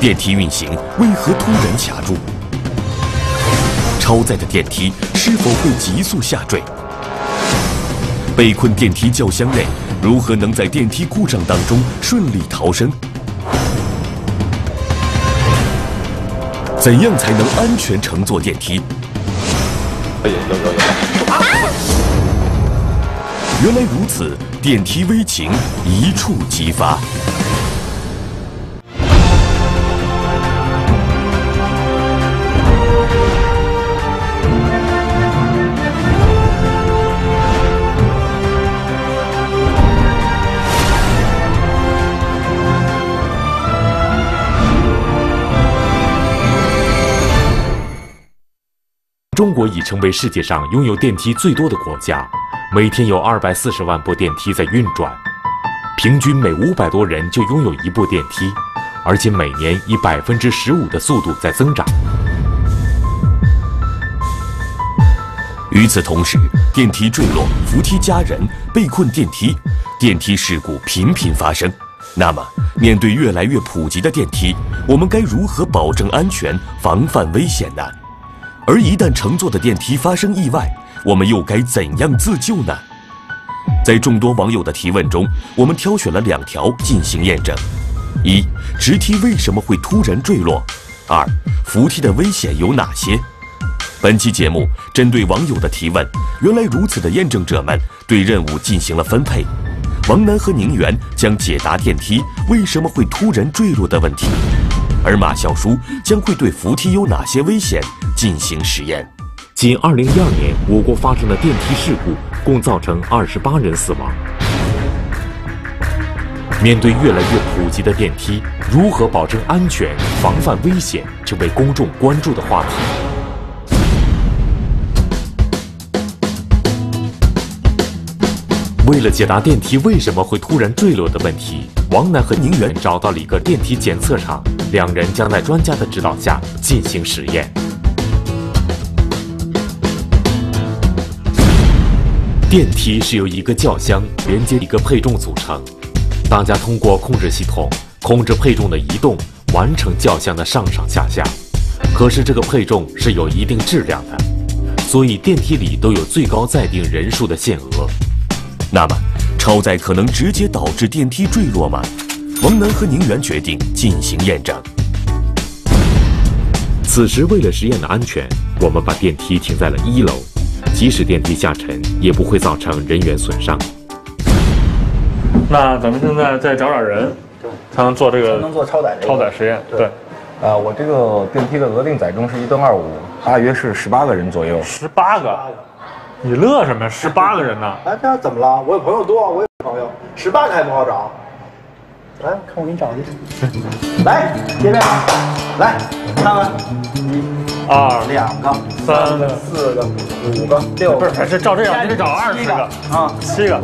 电梯运行为何突然卡住？超载的电梯是否会急速下坠？被困电梯轿厢内，如何能在电梯故障当中顺利逃生？怎样才能安全乘坐电梯？有。原来如此，电梯危情一触即发。中国已成为世界上拥有电梯最多的国家，每天有240万部电梯在运转，平均每500多人就拥有一部电梯，而且每年以15%的速度在增长。与此同时，电梯坠落、扶梯夹人、被困电梯，电梯事故频频发生。那么，面对越来越普及的电梯，我们该如何保证安全、防范危险呢？而一旦乘坐的电梯发生意外，我们又该怎样自救呢？在众多网友的提问中，我们挑选了2条进行验证：一、直梯为什么会突然坠落？2、扶梯的危险有哪些？本期节目针对网友的提问，原来如此的验证者们对任务进行了分配。王楠和宁远将解答电梯为什么会突然坠落的问题，而马笑书将会对扶梯有哪些危险进行实验。仅2012年，我国发生的电梯事故共造成28人死亡。面对越来越普及的电梯，如何保证安全、防范危险，成为公众关注的话题。为了解答电梯为什么会突然坠落的问题，王楠和宁远找到了一个电梯检测厂，2人将在专家的指导下进行实验。电梯是由一个轿厢连接一个配重组成，大家通过控制系统控制配重的移动，完成轿厢的上上下下。可是这个配重是有一定质量的，所以电梯里都有最高载定人数的限额。那么，超载可能直接导致电梯坠落吗？王楠和宁远决定进行验证。此时，为了实验的安全，我们把电梯停在了1楼，即使电梯下沉，也不会造成人员损伤。那咱们现在再找点人，才能做这个能做超载实验。对。我这个电梯的额定载重是1吨25，大约是18个人左右。18个？你乐什么呀？18个人呢？哎，这怎么了？我有朋友多，我有朋友，18个还不好找。来，看我给你找去。来，这边，来，看看，1、2个、3个、4个、5个、6个，不是，还是照这样，你得找20个啊，7个。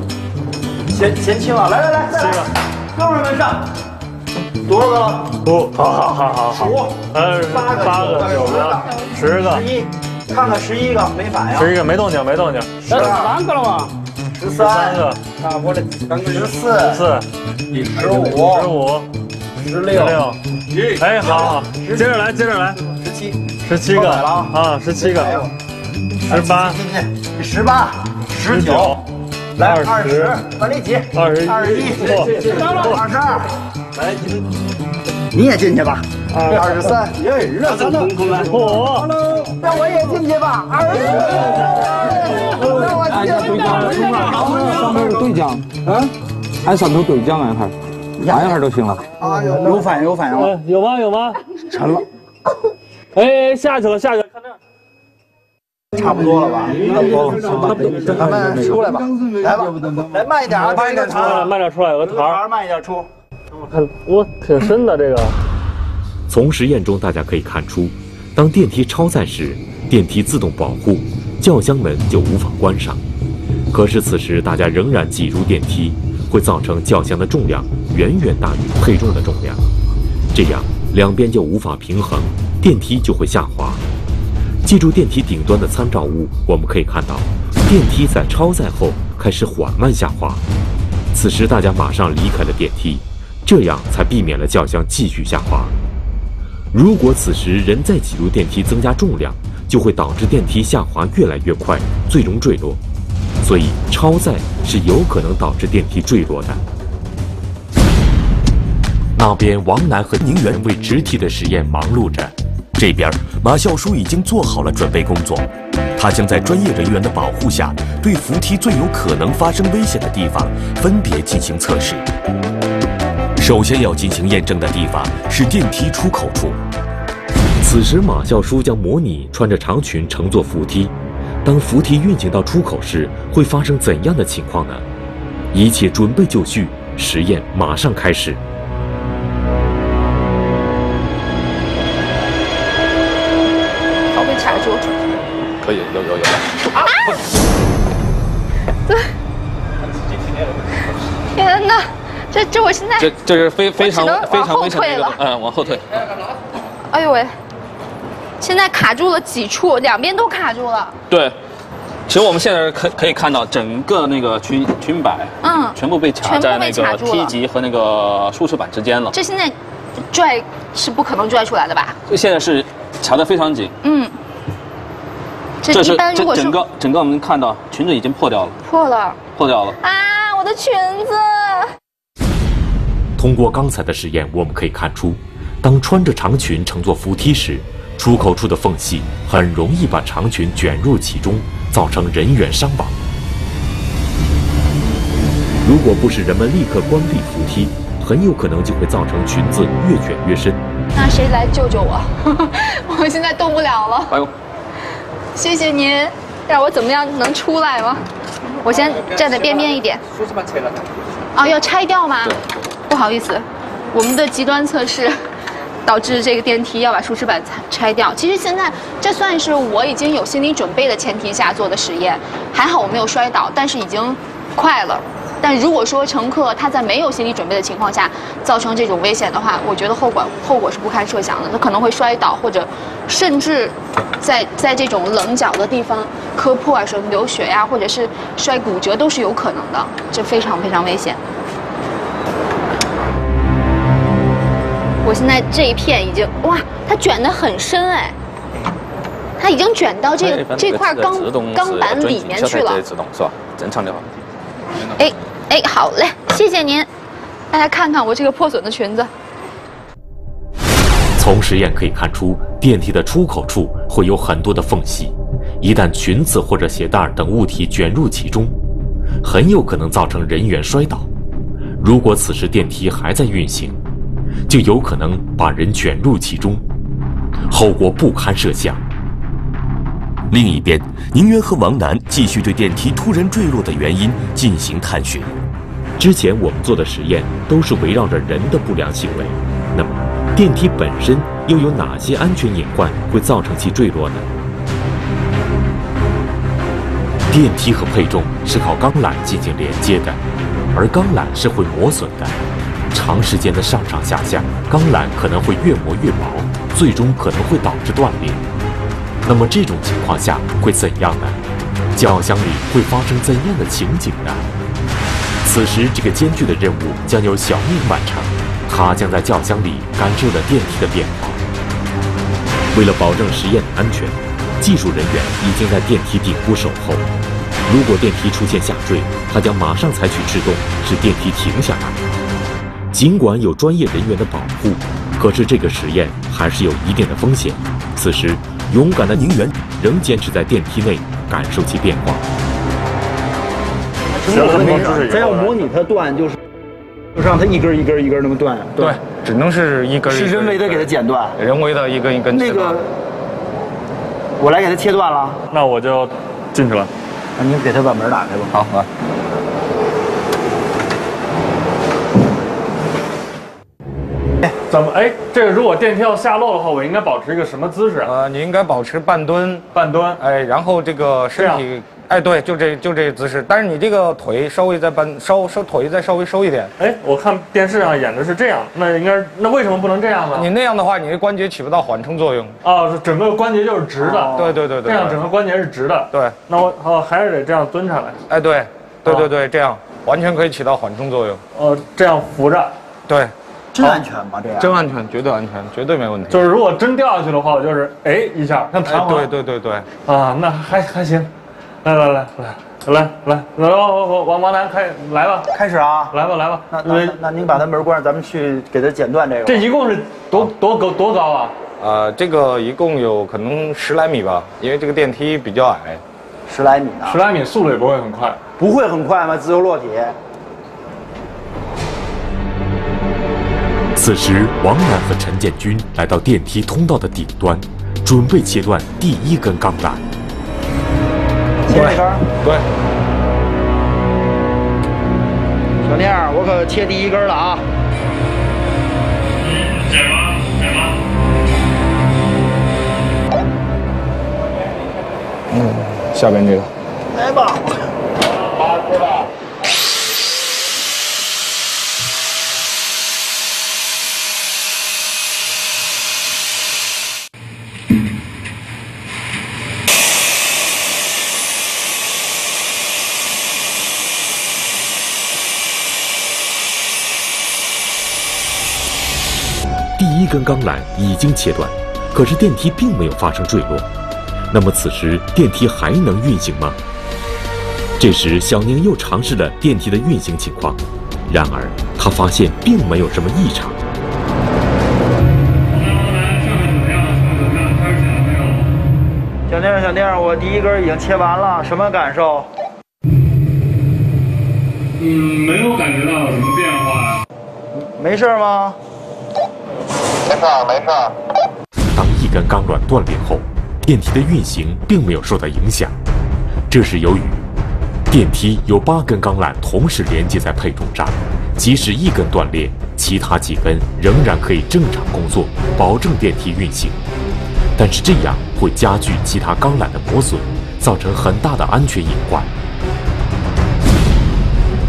嫌轻啊！来，再来，哥们儿们上。多少个了？好。8个、9个、10个、11，看看11个没反应。11个没动静。 13个了吗？13个，啊，我这14、15、16，哎，好，接着来，17个啊，17个，18，这18、19，来20，往里挤，21，22，来，你也进去吧，23，热腾腾来，让我也进去吧，24，让我进去吧，上面有对讲，按上头对讲按下，按一下就行了。有反应了。有吗？沉了。哎，下去了，看这儿。差不多了吧？差不多了，咱们出来吧，来吧，来慢一点啊，慢一点出来，有个台，慢一点出。我看，挺深的这个。从实验中大家可以看出，当电梯超载时，电梯自动保护，轿厢门就无法关上。可是此时大家仍然挤入电梯，会造成轿厢的重量远远大于配重的重量，这样两边就无法平衡，电梯就会下滑。记住电梯顶端的参照物，我们可以看到，电梯在超载后开始缓慢下滑。此时大家马上离开了电梯，这样才避免了轿厢继续下滑。如果此时人再挤入电梯增加重量，就会导致电梯下滑越来越快，最终坠落。所以超载是有可能导致电梯坠落的。那边王楠和宁远为直梯的实验忙碌着，这边马笑书已经做好了准备工作，他将在专业人员的保护下，对扶梯最有可能发生危险的地方分别进行测试。首先要进行验证的地方是电梯出口处。此时马笑书将模拟穿着长裙乘坐扶梯，当扶梯运行到出口时会发生怎样的情况呢？一切准备就绪，实验马上开始。好，被卡住。可以，有。啊！对。天哪！这我现在这是非常危险的一个往后退。哎呦喂！现在卡住了几处，两边都卡住了。对，其实我们现在可以看到整个那个裙摆，全部被卡在那个梯级和那个舒适板之间了。这现在拽是不可能拽出来的吧？这现在是卡得非常紧。这一般如果是整个我们看到裙子已经破掉了。破掉了啊！我的裙子。通过刚才的实验，我们可以看出，当穿着长裙乘坐扶梯时，出口处的缝隙很容易把长裙卷入其中，造成人员伤亡。如果不是人们立刻关闭扶梯，很有可能就会造成裙子越卷越深。那谁来救救我？我现在动不了了。哎呦，谢谢您，让我怎么样能出来吗？我先站在边边一点。舒适板拆了。哦，要拆掉吗？不好意思，我们的极端测试导致这个电梯要把舒适板拆掉。其实现在这算是我已经有心理准备的前提下做的实验，还好我没有摔倒，但是已经快了。但如果说乘客他在没有心理准备的情况下造成这种危险的话，我觉得后果是不堪设想的。他可能会摔倒，或者甚至在这种棱角的地方磕破啊，什么流血呀，或者是摔骨折都是有可能的，这非常非常危险。我现在这一片已经哇，它卷得很深哎，它已经卷到这块钢板里面去了。自动是吧？正常的话。哎，好嘞，谢谢您。大家看看我这个破损的裙子。从实验可以看出，电梯的出口处会有很多的缝隙，一旦裙子或者鞋带等物体卷入其中，很有可能造成人员摔倒。如果此时电梯还在运行，就有可能把人卷入其中，后果不堪设想。另一边，宁渊和王楠继续对电梯突然坠落的原因进行探寻。之前我们做的实验都是围绕着人的不良行为，那么电梯本身又有哪些安全隐患会造成其坠落呢？电梯和配重是靠钢缆进行连接的，而钢缆是会磨损的。长时间的上上下下，钢缆可能会越磨越薄，最终可能会导致断裂。那么这种情况下会怎样呢？轿厢里会发生怎样的情景呢？此时这个艰巨的任务将由小命完成，他将在轿厢里感受着电梯的变化。为了保证实验的安全，技术人员已经在电梯顶部守候。如果电梯出现下坠，他将马上采取制动，使电梯停下来。尽管有专业人员的保护，可是这个实验还是有一定的风险。此时，勇敢的宁远仍坚持在电梯内感受其变化。咱要模拟它断，就是让它一根一根一根那么断。对，只能是一根。是人为的给它剪断，人为的一根一根。那个，我来给它切断了。那我就进去了。那你给它把门打开吧。好，来。怎么？哎，这个如果电梯要下落的话，我应该保持一个什么姿势啊？你应该保持半蹲，哎，然后这个身体，哎，对，就这姿势。但是你这个腿稍微再腿再稍微收一点。哎，我看电视上演的是这样，那为什么不能这样呢？你那样的话，你的关节起不到缓冲作用。哦，整个关节就是直的。对，这样整个关节是直的。对，那我还是得这样蹲下来。哎，对，这样完全可以起到缓冲作用。这样扶着。对。真安全吗？这样真安全，绝对安全，绝对没问题。就是如果真掉下去的话，我就是哎一下，像弹簧。对。啊，那还行。来，王楠来吧，开始啊！来吧。那您把它门关上，咱们去给它剪断这个。这一共是多高啊？这个一共有可能10来米吧，因为这个电梯比较矮。10来米呢？10来米速度也不会很快。不会很快吗？自由落体。此时，王楠和陈建军来到电梯通道的顶端，准备切断第1根钢缆。切这根？对。小妮儿，我可切第1根了啊！剪吧。下边这个。来吧。对吧？第1根钢缆已经切断，可是电梯并没有发生坠落。那么此时电梯还能运行吗？这时小宁又尝试了电梯的运行情况，然而他发现并没有什么异常。小宁，我第1根已经切完了，什么感受？没有感觉到有什么变化呀。没事吗？没事。当1根钢缆断裂后，电梯的运行并没有受到影响，这是由于电梯有8根钢缆同时连接在配重上，即使1根断裂，其他几根仍然可以正常工作，保证电梯运行。但是这样会加剧其他钢缆的磨损，造成很大的安全隐患。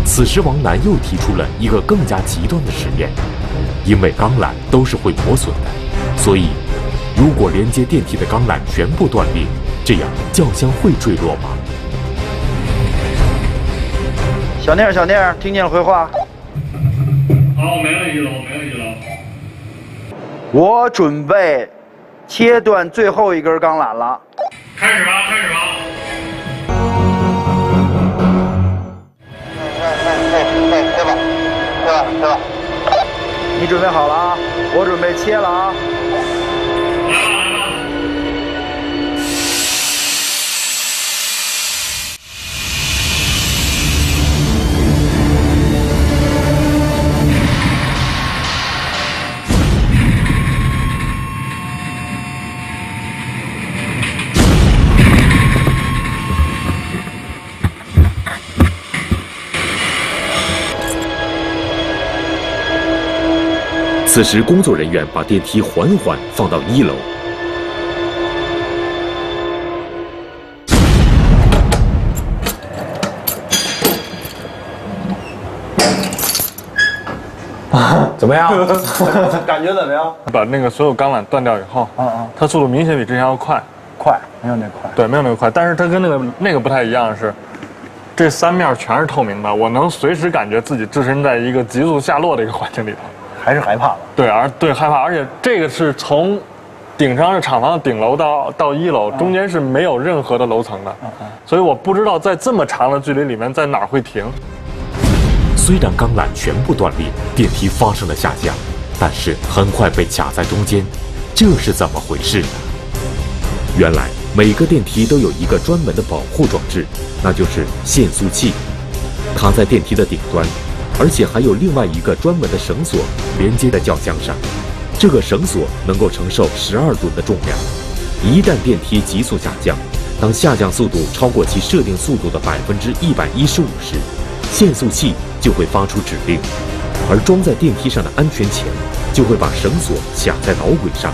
此时王楠又提出了一个更加极端的实验，因为钢缆都是会磨损的，所以如果连接电梯的钢缆全部断裂，这样轿厢会坠落吗？小宁，听见了回话。好，没问题了。我准备切断最后1根钢缆了。开始吧。对吧？你准备好了啊？我准备切了啊！来吧。此时，工作人员把电梯缓缓放到1楼。怎么样？感觉怎么样？把那个所有钢缆断掉以后，它速度明显比之前要快，没有那快。对，没有那个快，但是它跟那个不太一样，是这3面全是透明的，我能随时感觉自己置身在一个急速下落的一个环境里头。还是害怕吧？对，害怕，而且这个是从顶上是厂房的顶楼到1楼，中间是没有任何的楼层的，所以我不知道在这么长的距离里面在哪儿会停。虽然钢缆全部断裂，电梯发生了下降，但是很快被卡在中间，这是怎么回事呢？原来每个电梯都有一个专门的保护装置，那就是限速器，它在电梯的顶端。而且还有另外一个专门的绳索连接在轿厢上，这个绳索能够承受12吨的重量。一旦电梯急速下降，当下降速度超过其设定速度的115%时，限速器就会发出指令，而装在电梯上的安全钳就会把绳索卡在导轨上，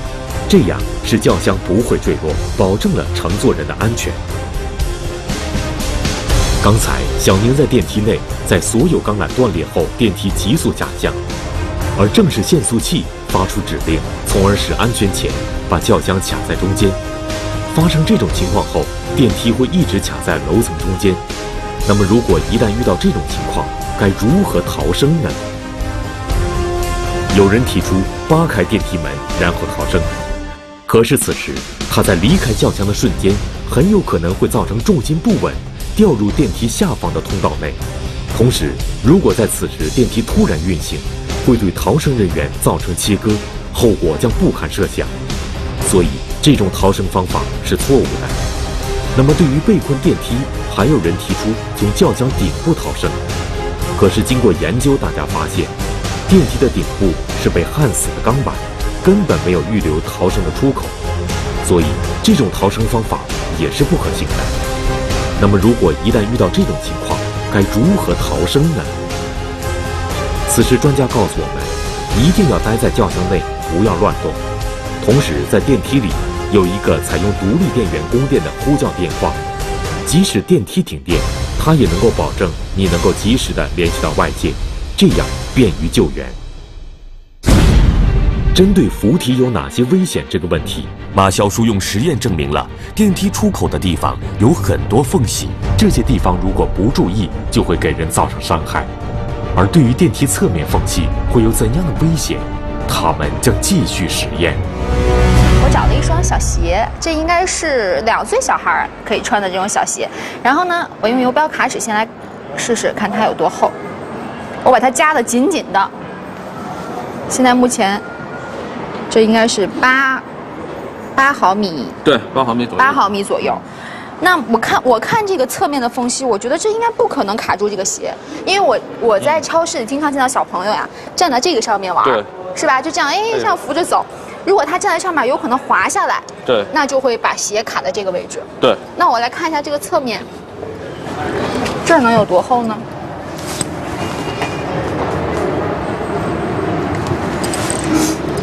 这样使轿厢不会坠落，保证了乘坐人的安全。刚才小宁在电梯内，在所有钢缆断裂后，电梯急速下降，而正是限速器发出指令，从而使安全钳把轿厢卡在中间。发生这种情况后，电梯会一直卡在楼层中间。那么，如果一旦遇到这种情况，该如何逃生呢？有人提出扒开电梯门，然后逃生。可是此时他在离开轿厢的瞬间，很有可能会造成重心不稳，掉入电梯下方的通道内。同时，如果在此时电梯突然运行，会对逃生人员造成切割，后果将不堪设想。所以，这种逃生方法是错误的。那么，对于被困电梯，还有人提出从轿厢顶部逃生。可是经过研究，大家发现，电梯的顶部是被焊死的钢板，根本没有预留逃生的出口，所以这种逃生方法也是不可行的。那么，如果一旦遇到这种情况，该如何逃生呢？此时，专家告诉我们，一定要待在轿厢内，不要乱动。同时，在电梯里有一个采用独立电源供电的呼叫电话，即使电梯停电，它也能够保证你能够及时的联系到外界，这样便于救援。针对扶梯有哪些危险这个问题，马小叔用实验证明了电梯出口的地方有很多缝隙，这些地方如果不注意，就会给人造成伤害。而对于电梯侧面缝隙会有怎样的危险，他们将继续实验。我找了一双小鞋，这应该是2岁小孩可以穿的这种小鞋。然后呢，我用游标卡尺先来试试看它有多厚。我把它夹得紧紧的。现在目前，这应该是8毫米。对，8毫米左右。8毫米左右。那我看这个侧面的缝隙，我觉得这应该不可能卡住这个鞋，因为我在超市里经常见到小朋友呀站在这个上面玩，对，是吧？就这样，这样扶着走。如果他站在上面，有可能滑下来，对，那就会把鞋卡在这个位置。对。那我来看一下这个侧面，这儿能有多厚呢？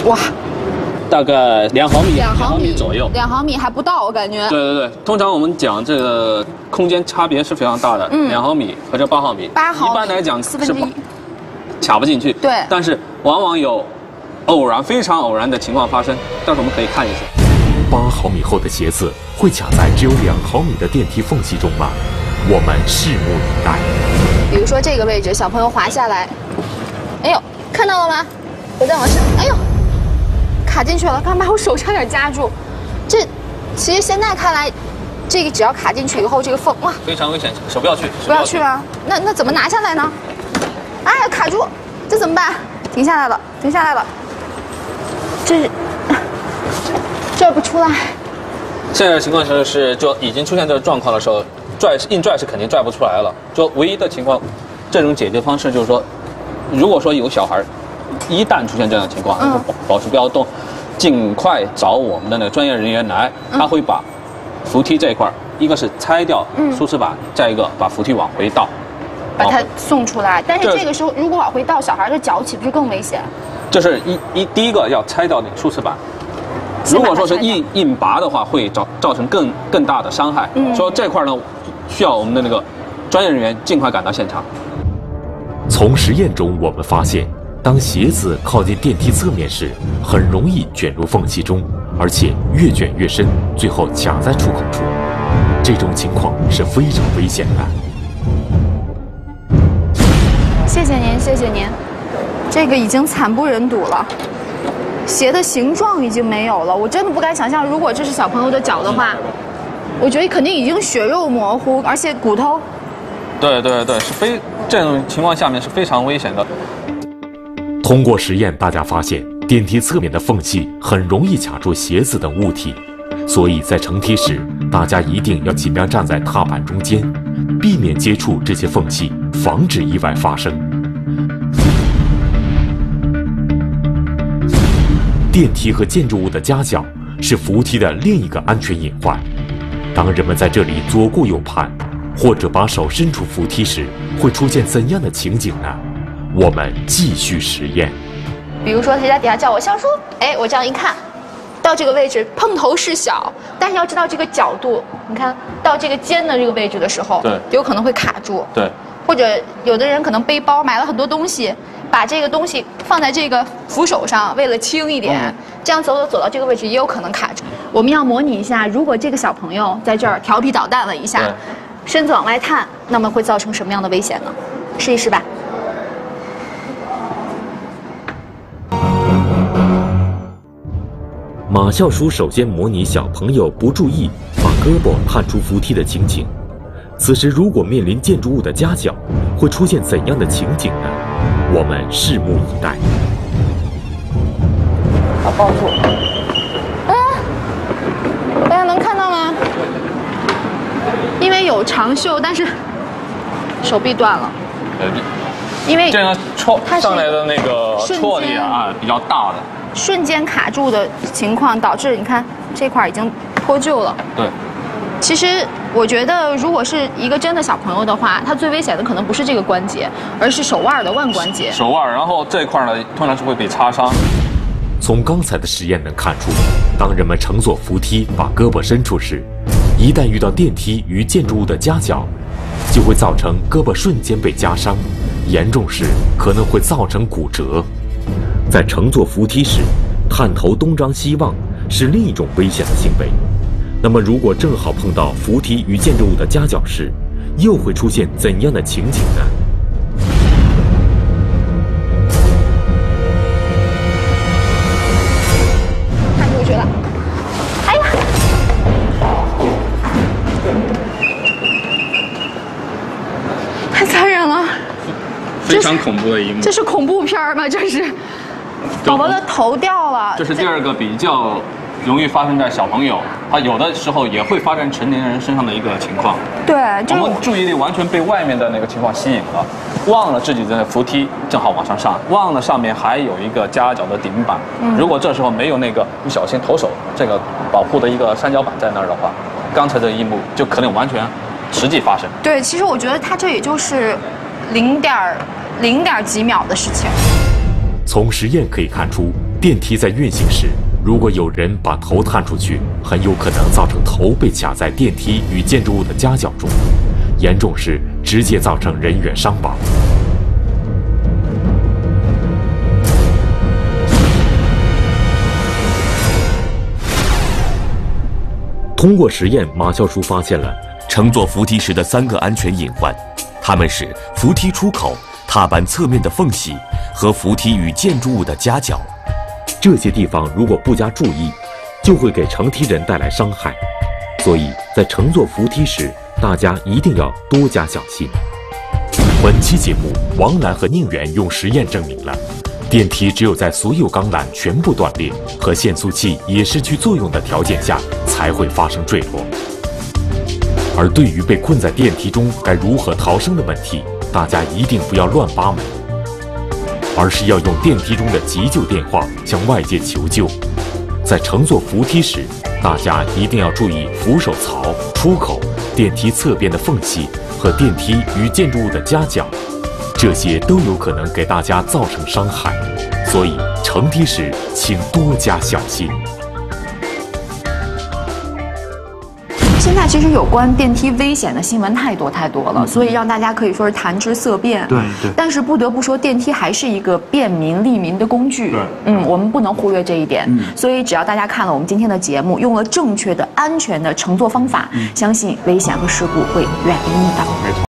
哇！大概2毫米，2毫米左右，2毫米还不到，我感觉。对对对，通常我们讲这个空间差别是非常大的，2毫米和这8毫米，8毫米，一般来讲是1/4卡不进去。对。但是往往有非常偶然的情况发生，到时候我们可以看一下。8毫米厚的鞋子会卡在只有2毫米的电梯缝隙中吗？我们拭目以待。比如说这个位置，小朋友滑下来，哎呦，看到了吗？我再往上，哎呦。卡进去了，刚把我手差点夹住。这其实现在看来，这个只要卡进去以后，这个缝哇，非常危险，手不要去，不要去啊！那怎么拿下来呢？哎呀，卡住，这怎么办？停下来了，停下来了。这不出来。现在的情况是就已经出现这个状况的时候，硬拽是肯定拽不出来了。就唯一的情况，这种解决方式就是说，如果说有小孩。一旦出现这样的情况，保持不要动，尽快找我们的那个专业人员来，他会把扶梯这一块，一个是拆掉输磁板，再一个把扶梯往回倒，把它送出来。但是这个时候如果往回倒，小孩的脚岂不是更危险？这是第一个要拆掉那个输磁板，如果说是硬拔的话，会造成更大的伤害。所以这块呢，需要我们的那个专业人员尽快赶到现场。从实验中我们发现。当鞋子靠近电梯侧面时，很容易卷入缝隙中，而且越卷越深，最后卡在出口处。这种情况是非常危险的。谢谢您，谢谢您。这个已经惨不忍睹了，鞋的形状已经没有了。我真的不敢想象，如果这是小朋友的脚的话，我觉得肯定已经血肉模糊，而且骨头。对，这种情况下面是非常危险的。通过实验，大家发现电梯侧面的缝隙很容易卡住鞋子等物体，所以在乘梯时，大家一定要尽量站在踏板中间，避免接触这些缝隙，防止意外发生。电梯和建筑物的夹角是扶梯的另一个安全隐患。当人们在这里左顾右盼，或者把手伸出扶梯时，会出现怎样的情景呢？我们继续实验。比如说，谁在底下叫我小叔，我这样一看，到这个位置碰头是小，但是要知道这个角度，你看到这个尖的这个位置的时候，对，有可能会卡住。对，或者有的人可能背包买了很多东西，把这个东西放在这个扶手上，为了轻一点，这样走到这个位置也有可能卡住。我们要模拟一下，如果这个小朋友在这儿调皮捣蛋了一下，身子往外探，那么会造成什么样的危险呢？试一试吧。马校书首先模拟小朋友不注意把胳膊探出扶梯的情景。此时如果面临建筑物的夹角，会出现怎样的情景呢？我们拭目以待。好，抱住。大家能看到吗？因为有长袖，但是手臂断了。因为这样它上来的那个戳力啊比较大的，瞬间卡住的情况导致你看这块已经脱臼了。对。其实我觉得，如果是一个真的小朋友的话，他最危险的可能不是这个关节，而是手腕的腕关节。手腕，然后这块呢，通常是会被擦伤。从刚才的实验能看出，当人们乘坐扶梯把胳膊伸出时，一旦遇到电梯与建筑物的夹角，就会造成胳膊瞬间被夹伤，严重时可能会造成骨折。在乘坐扶梯时，探头东张西望是另一种危险的行为。那么，如果正好碰到扶梯与建筑物的夹角时，又会出现怎样的情景呢？看出去了，哎呀！太残忍了，非常恐怖的一幕。这是恐怖片吗？这是，宝宝的头掉了。这是第二个比较容易发生在小朋友，他有的时候也会发生成年人身上的一个情况。对，我们注意力完全被外面的那个情况吸引了，忘了自己的扶梯正好往上上，忘了上面还有一个夹角的顶板。如果这时候没有那个不小心投手这个保护的一个三角板在那儿的话，刚才这一幕就可能完全实际发生。对，其实我觉得它这也就是0.几秒的事情。从实验可以看出，电梯在运行时，如果有人把头探出去，很有可能造成头被卡在电梯与建筑物的夹角中，严重时直接造成人员伤亡。通过实验，马教授发现了乘坐扶梯时的3个安全隐患，它们是扶梯出口、踏板侧面的缝隙和扶梯与建筑物的夹角。这些地方如果不加注意，就会给乘梯人带来伤害。所以在乘坐扶梯时，大家一定要多加小心。本期节目，王澜和宁远用实验证明了，电梯只有在所有钢缆全部断裂和限速器也失去作用的条件下，才会发生坠落。而对于被困在电梯中该如何逃生的问题，大家一定不要乱扒门，而是要用电梯中的急救电话向外界求救。在乘坐扶梯时，大家一定要注意扶手槽、出口、电梯侧边的缝隙和电梯与建筑物的夹角，这些都有可能给大家造成伤害，所以乘梯时请多加小心。现在其实有关电梯危险的新闻太多了，所以让大家可以说是谈之色变。对。但是不得不说，电梯还是一个便民利民的工具。我们不能忽略这一点。所以只要大家看了我们今天的节目，用了正确的、安全的乘坐方法，相信危险和事故会远离你的。没错。